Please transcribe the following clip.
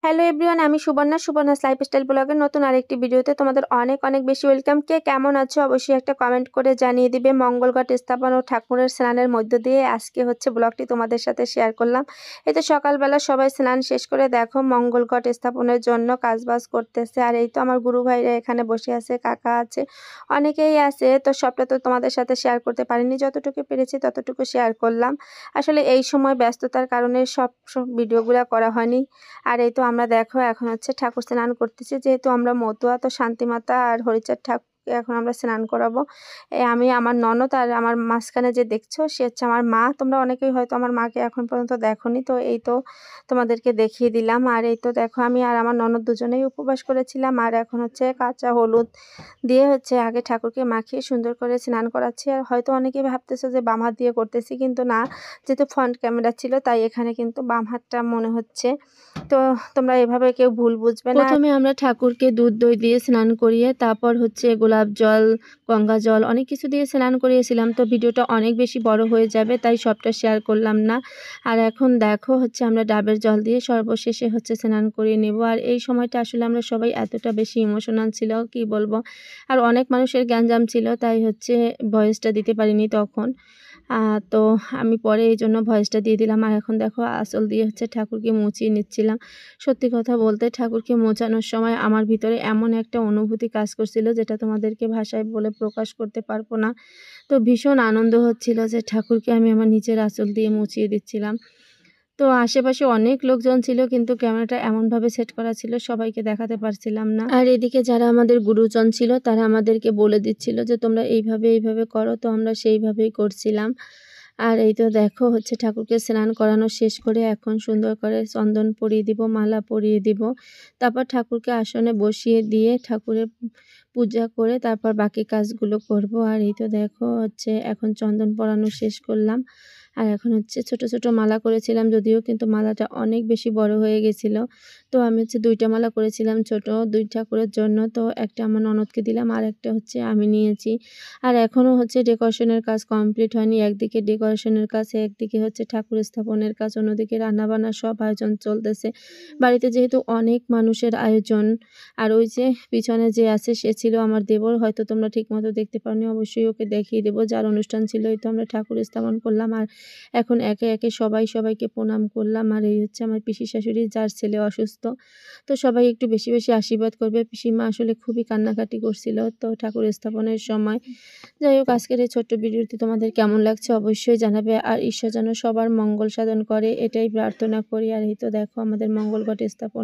Hello everyone, আমি Subarna's lifestyle ব্লগের নতুন আরেকটি ভিডিওতে তোমাদের অনেক অনেক বেশি ওয়েলকাম। কে কেমন আছো অবশ্যই একটা কমেন্ট করে জানিয়ে দিবে। মঙ্গল ঘট স্থাপন ও ঠাকুরের স্নানের মধ্য দিয়ে আজকে ব্লগটি তোমাদের সাথে শেয়ার করলাম। এই তো সকালবেলা সবাই স্নান শেষ করে দেখো মঙ্গল ঘট স্থাপনের জন্য কাজবাজ করতেছে। আর এই তো আমার গুরু ভাইরা এখানে বসে আছে, কাকা আছে, অনেকেই আছে। তো সবটা তো তোমাদের সাথে শেয়ার করতে পারিনি, যতটুকু পেরেছি ততটুকু শেয়ার করলাম। আসলে এই সময় ব্যস্ততার কারণে সব ভিডিওগুলো করা হয়নি। আর এই তো আমরা দেখো এখন ঠাকুর স্নান করতেছি, যেহেতু আমরা মতুয়া, তো শান্তিমাতা আর হরিচাঁদ ঠাকুরকে এখন আমরা স্নান করাবো। আমি, আমার ননদ আর আমার মাঝখানে যে দেখছো সে হচ্ছে আমার মা। তোমরা অনেকেই হয়তো আমার মাকে এখন পর্যন্ত দেখোনি, তো এই তো তোমাদেরকে দেখিয়ে দিলাম। আর এই তো দেখো আমি আর আমার ননদ দুজনেই উপবাস করেছিলাম। আর এখন কাঁচা হলুদ দিয়ে আগে ঠাকুরকে মাখিয়ে সুন্দর করে স্নান করাচ্ছি। আর হয়তো অনেকেই ভাবতেছে যে বাম হাত দিয়ে করতেছি, কিন্তু না, যেহেতু ফ্রন্ট ক্যামেরা ছিল তাই এখানে কিন্তু বাম হাতটা মনে হচ্ছে। তো তোমরা এভাবে কেউ ভুল বুঝবে না। প্রথমে আমরা ঠাকুরকে দুধ দই দিয়ে স্নান করিয়ে তারপর গোলাপ জল, গঙ্গা জল, অনেক কিছু দিয়ে স্নান করিয়েছিলাম। তো ভিডিওটা অনেক বেশি বড় হয়ে যাবে, তাই সবটা শেয়ার করলাম না। আর এখন দেখো আমরা ডাবের জল দিয়ে সর্বশেষে স্নান করিয়ে নেব। আর এই সময়টা আসলে আমরা সবাই এতটা বেশি ইমোশনাল ছিল, কি বলবো। আর অনেক মানুষের গ্যাঞ্জাম ছিল, তাই ভয়েসটা দিতে পারিনি তখন। তো আমি পরে এই জন্য ভয়েসটা দিয়ে দিলাম। আর এখন দেখো আঁচল দিয়ে ঠাকুরকে মুছিয়ে নিচ্ছিলাম। সত্যি কথা বলতে ঠাকুরকে মোছানোর সময় আমার ভিতরে এমন একটা অনুভূতি কাজ করছিল, যেটা তোমাদেরকে ভাষায় বলে প্রকাশ করতে পারবো না। তো ভীষণ আনন্দ হচ্ছিল যে ঠাকুরকে আমি আমার নিজের আঁচল দিয়ে মুছিয়ে দিচ্ছিলাম। তো আশেপাশে অনেক লোকজন ছিল, কিন্তু ক্যামেরাটা এমনভাবে সেট করা ছিল সবাইকে দেখাতে পারছিলাম না। আর এদিকে যারা আমাদের গুরুজন ছিল তারা আমাদেরকে বলে দিচ্ছিল যে তোমরা এইভাবে করো, তো আমরা সেইভাবেই করছিলাম। আর এই তো দেখো ঠাকুরকে স্নান করানো শেষ করে এখন সুন্দর করে চন্দন পরিয়ে দিব, মালা পরিয়ে দিব। তারপর ঠাকুরকে আসনে বসিয়ে দিয়ে ঠাকুরের পূজা করে তারপর বাকি কাজগুলো করব। আর এই তো দেখো এখন চন্দন পরানো শেষ করলাম। আর এখন ছোট ছোট মালা করেছিলাম, যদিও কিন্তু মালাটা অনেক বেশি বড় হয়ে গেছিলো। তো আমি দুইটা মালা করেছিলাম ছোট, দুই ঠাকুরের জন্য। তো একটা আমার ননদকে দিলাম, আর একটা আমি নিয়েছি। আর এখনও ডেকোরেশনের কাজ কমপ্লিট হয়নি। একদিকে ডেকোরেশনের কাজ, একদিকে ঠাকুর স্থাপনের কাজ, অন্যদিকে রান্নাবান্না সব আয়োজন চলতেছে। বাড়িতে যেহেতু অনেক মানুষের আয়োজন। আর ওই যে পিছনে যে আছে সে ছিল আমার দেবর, হয়তো তোমরা ঠিক মতো দেখতে পাওনি, অবশ্যই ওকে দেখিয়ে দেবো। যার অনুষ্ঠান ছিল এই তো আমরা ঠাকুর স্থাপন করলাম। আর এখন একে একে সবাইকে প্রণাম করলাম। আর এই আমার পিসি শাশুড়ি, যার ছেলে অসুস্থ। তো সবাই একটু বেশি বেশি আশীর্বাদ করবে। পিসিমা আসলে খুবই কান্নাকাটি করছিল তো ঠাকুর স্থাপনের সময়। যাই হোক, আজকের এই ছোট্ট ভিডিওটি তোমাদের কেমন লাগছে অবশ্যই জানাবে। আর ঈশ্বর যেন সবার মঙ্গল সাধন করে, এটাই প্রার্থনা করি। আর এই তো দেখো আমাদের মঙ্গল ঘট স্থাপন